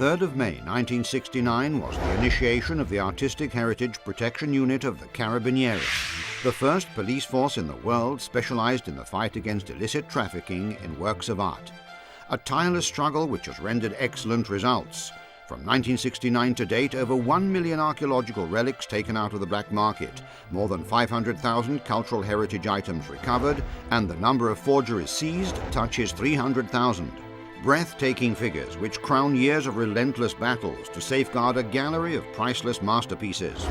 3rd of May 1969 was the initiation of the Artistic Heritage Protection Unit of the Carabinieri, the first police force in the world specialized in the fight against illicit trafficking in works of art. A tireless struggle which has rendered excellent results. From 1969 to date, over 1 million archaeological relics taken out of the black market, more than 500,000 cultural heritage items recovered, and the number of forgeries seized touches 300,000. Breathtaking figures which crown years of relentless battles to safeguard a gallery of priceless masterpieces.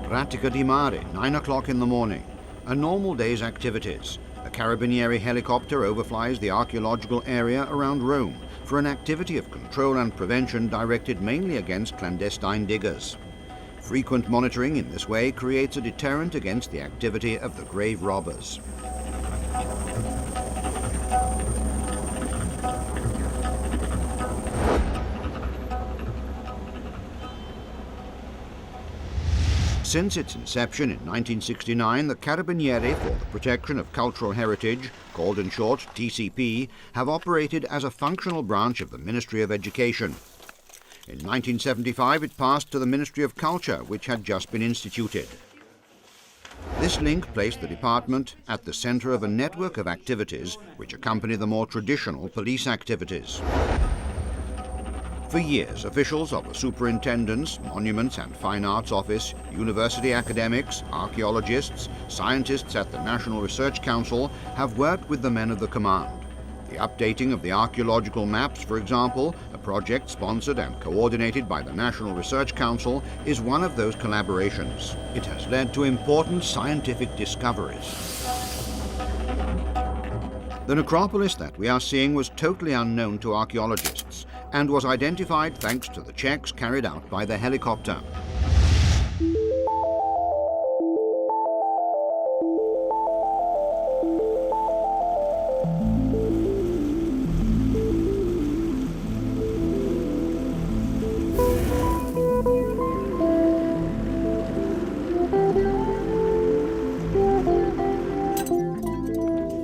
Pratica di Mare, 9 o'clock in the morning. A normal day's activities. A Carabinieri helicopter overflies the archaeological area around Rome for an activity of control and prevention directed mainly against clandestine diggers. Frequent monitoring in this way creates a deterrent against the activity of the grave robbers. Since its inception in 1969, the Carabinieri for the Protection of Cultural Heritage, called in short TCP, have operated as a functional branch of the Ministry of Education. In 1975 it passed to the Ministry of Culture, which had just been instituted. This link placed the department at the centre of a network of activities which accompany the more traditional police activities. For years, officials of the Superintendent's, Monuments and Fine Arts Office, university academics, archaeologists, scientists at the National Research Council have worked with the men of the command. The updating of the archaeological maps, for example, a project sponsored and coordinated by the National Research Council, is one of those collaborations. It has led to important scientific discoveries. The necropolis that we are seeing was totally unknown to archaeologists and was identified thanks to the checks carried out by the helicopter.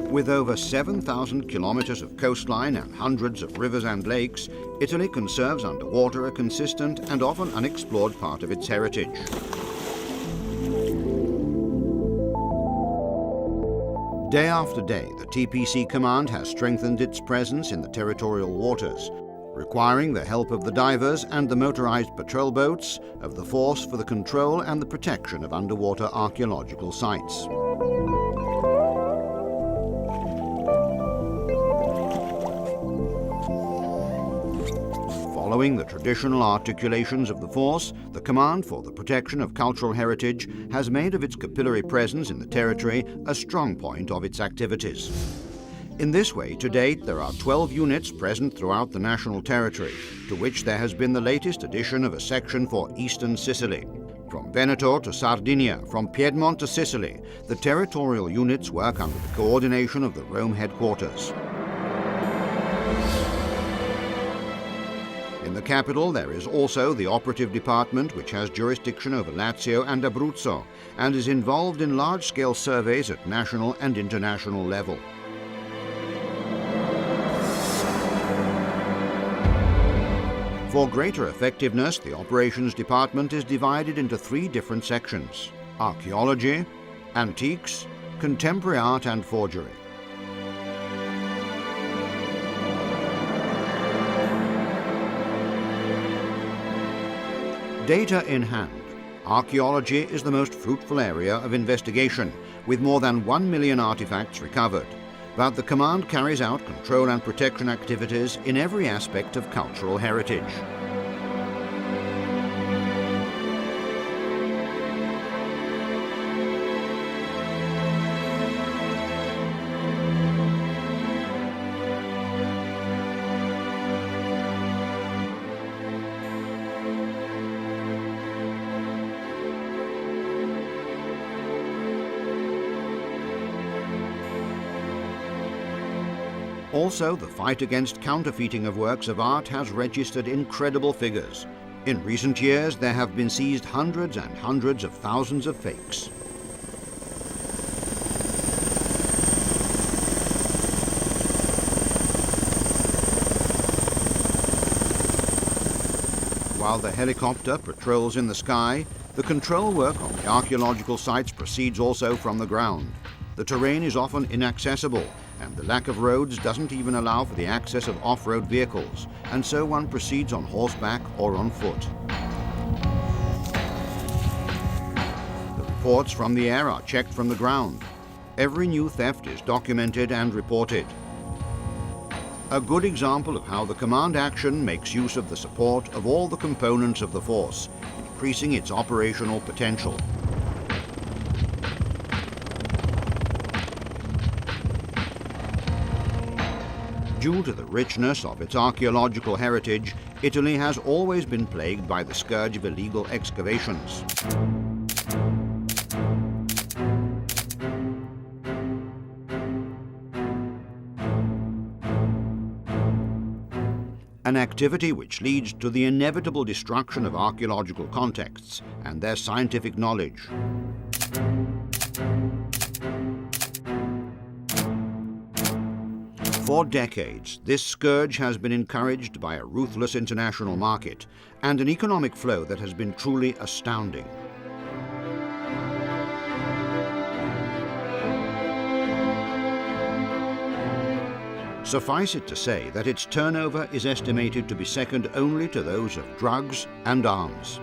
With over 7,000 kilometers of coastline and hundreds of rivers and lakes, Italy conserves underwater a consistent and often unexplored part of its heritage. Day after day, the TPC command has strengthened its presence in the territorial waters, requiring the help of the divers and the motorized patrol boats of the Force for the Control and the Protection of Underwater Archaeological Sites. Following the traditional articulations of the force, the Command for the Protection of Cultural Heritage has made of its capillary presence in the territory a strong point of its activities. In this way, to date, there are 12 units present throughout the national territory, to which there has been the latest addition of a section for eastern Sicily. From Veneto to Sardinia, from Piedmont to Sicily, the territorial units work under the coordination of the Rome headquarters. In the capital, there is also the operative department which has jurisdiction over Lazio and Abruzzo and is involved in large-scale surveys at national and international level. For greater effectiveness, the operations department is divided into 3 different sections: archaeology, antiques, contemporary art and forgery. Data in hand, archaeology is the most fruitful area of investigation, with more than 1 million artifacts recovered. But the Command carries out control and protection activities in every aspect of cultural heritage. Also, the fight against counterfeiting of works of art has registered incredible figures. In recent years, there have been seized hundreds and hundreds of thousands of fakes. While the helicopter patrols in the sky, the control work on the archaeological sites proceeds also from the ground. The terrain is often inaccessible, and the lack of roads doesn't even allow for the access of off-road vehicles, and so one proceeds on horseback or on foot. The reports from the air are checked from the ground. Every new theft is documented and reported. A good example of how the command action makes use of the support of all the components of the force, increasing its operational potential. Due to the richness of its archaeological heritage, Italy has always been plagued by the scourge of illegal excavations. An activity which leads to the inevitable destruction of archaeological contexts and their scientific knowledge. For decades, this scourge has been encouraged by a ruthless international market and an economic flow that has been truly astounding. Suffice it to say that its turnover is estimated to be second only to those of drugs and arms.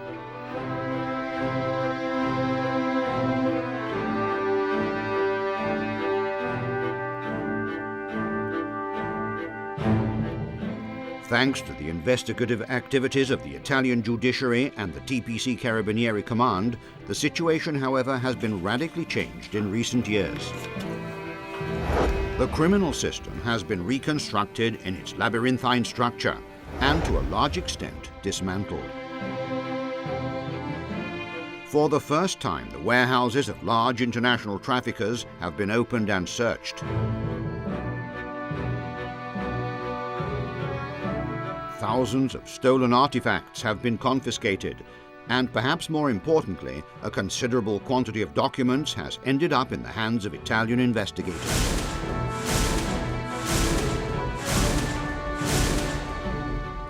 Thanks to the investigative activities of the Italian judiciary and the TPC Carabinieri Command, the situation, however, has been radically changed in recent years. The criminal system has been reconstructed in its labyrinthine structure and to a large extent dismantled. For the first time, the warehouses of large international traffickers have been opened and searched. Thousands of stolen artifacts have been confiscated, and perhaps more importantly, a considerable quantity of documents has ended up in the hands of Italian investigators.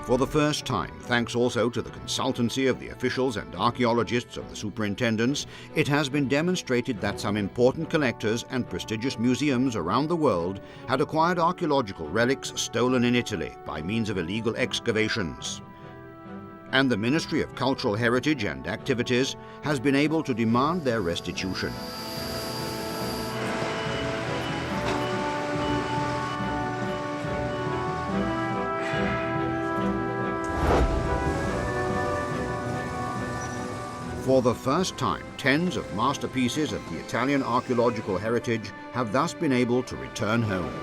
For the first time, thanks also to the consultancy of the officials and archaeologists of the superintendents, it has been demonstrated that some important collectors and prestigious museums around the world had acquired archaeological relics stolen in Italy by means of illegal excavations. And the Ministry of Cultural Heritage and Activities has been able to demand their restitution. For the first time, tens of masterpieces of the Italian archaeological heritage have thus been able to return home.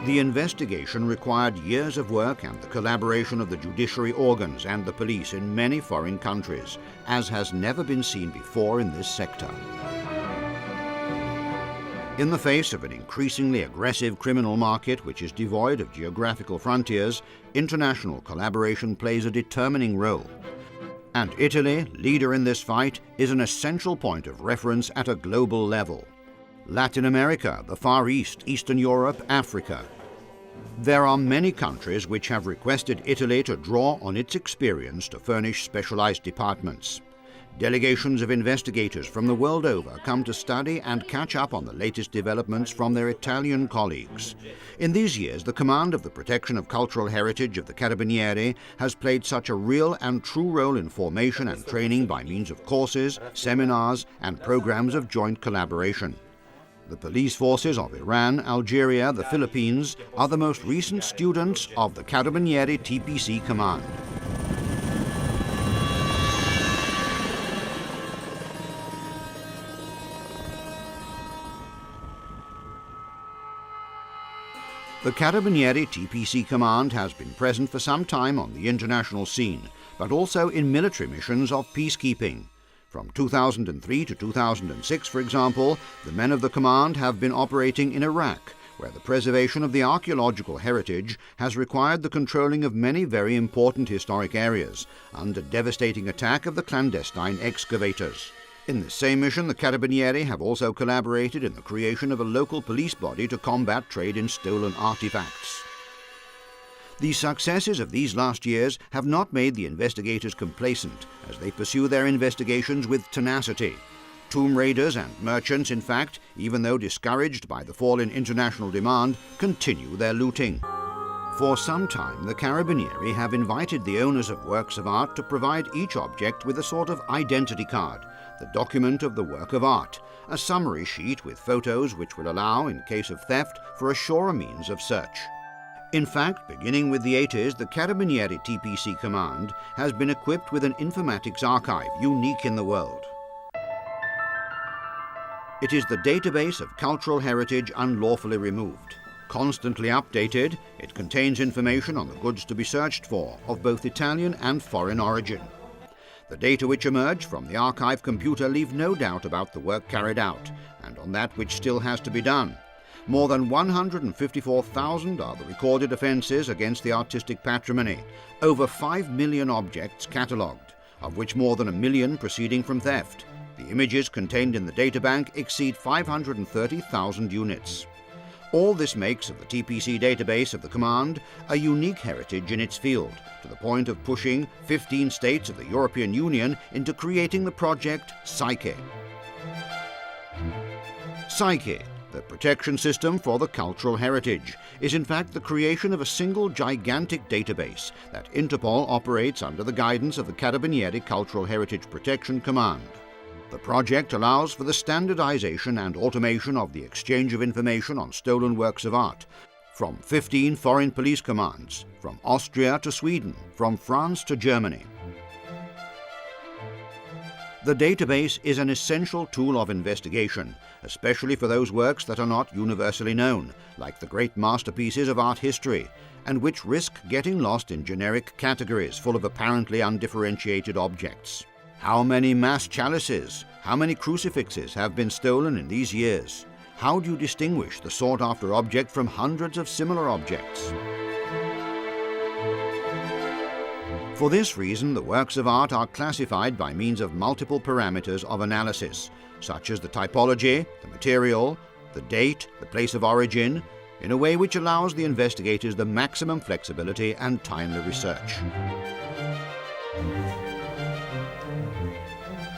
The investigation required years of work and the collaboration of the judiciary organs and the police in many foreign countries, as has never been seen before in this sector. In the face of an increasingly aggressive criminal market which is devoid of geographical frontiers, international collaboration plays a determining role. And Italy, leader in this fight, is an essential point of reference at a global level. Latin America, the Far East, Eastern Europe, Africa. There are many countries which have requested Italy to draw on its experience to furnish specialized departments. Delegations of investigators from the world over come to study and catch up on the latest developments from their Italian colleagues. In these years, the Command of the Protection of Cultural Heritage of the Carabinieri has played such a real and true role in formation and training by means of courses, seminars, and programs of joint collaboration. The police forces of Iran, Algeria, the Philippines are the most recent students of the Carabinieri TPC Command. The Carabinieri TPC Command has been present for some time on the international scene, but also in military missions of peacekeeping. From 2003 to 2006, for example, the men of the command have been operating in Iraq, where the preservation of the archaeological heritage has required the controlling of many very important historic areas, under devastating attack of the clandestine excavators. In this same mission, the Carabinieri have also collaborated in the creation of a local police body to combat trade in stolen artifacts. The successes of these last years have not made the investigators complacent as they pursue their investigations with tenacity. Tomb raiders and merchants, in fact, even though discouraged by the fall in international demand, continue their looting. For some time, the Carabinieri have invited the owners of works of art to provide each object with a sort of identity card, the document of the work of art, a summary sheet with photos which will allow, in case of theft, for a surer means of search. In fact, beginning with the 80s, the Carabinieri TPC Command has been equipped with an informatics archive unique in the world. It is the database of cultural heritage unlawfully removed. Constantly updated, it contains information on the goods to be searched for, of both Italian and foreign origin. The data which emerge from the archive computer leave no doubt about the work carried out, and on that which still has to be done. More than 154,000 are the recorded offences against the artistic patrimony, over 5 million objects catalogued, of which more than 1 million proceeding from theft. The images contained in the databank exceed 530,000 units. All this makes of the TPC database of the Command a unique heritage in its field, to the point of pushing 15 states of the European Union into creating the project Psyche. Psyche, the protection system for the cultural heritage, is in fact the creation of a single gigantic database that Interpol operates under the guidance of the Carabinieri Cultural Heritage Protection Command. The project allows for the standardization and automation of the exchange of information on stolen works of art, from 15 foreign police commands, from Austria to Sweden, from France to Germany. The database is an essential tool of investigation, especially for those works that are not universally known, like the great masterpieces of art history, and which risk getting lost in generic categories full of apparently undifferentiated objects. How many mass chalices, how many crucifixes have been stolen in these years? How do you distinguish the sought-after object from hundreds of similar objects? For this reason, the works of art are classified by means of multiple parameters of analysis, such as the typology, the material, the date, the place of origin, in a way which allows the investigators the maximum flexibility and timely research.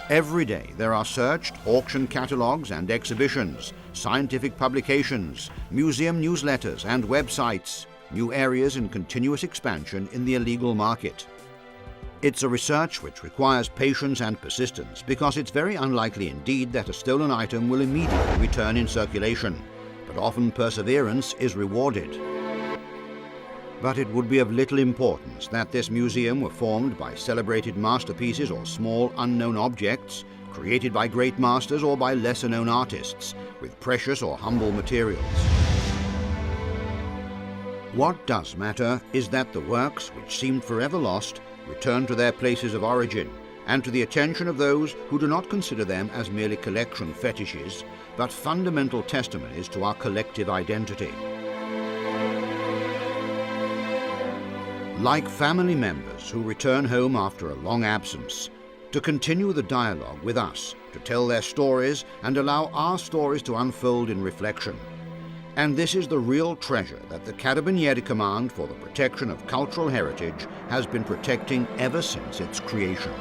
Every day there are searched auction catalogues and exhibitions, scientific publications, museum newsletters and websites, new areas in continuous expansion in the illegal market. It's a research which requires patience and persistence because it's very unlikely indeed that a stolen item will immediately return in circulation, but often perseverance is rewarded. But it would be of little importance that this museum were formed by celebrated masterpieces or small unknown objects, created by great masters or by lesser-known artists, with precious or humble materials. What does matter is that the works, which seemed forever lost, return to their places of origin, and to the attention of those who do not consider them as merely collection fetishes, but fundamental testimonies to our collective identity. Like family members who return home after a long absence, to continue the dialogue with us, to tell their stories and allow our stories to unfold in reflection. And this is the real treasure that the Carabinieri Command for the Protection of Cultural Heritage has been protecting ever since its creation.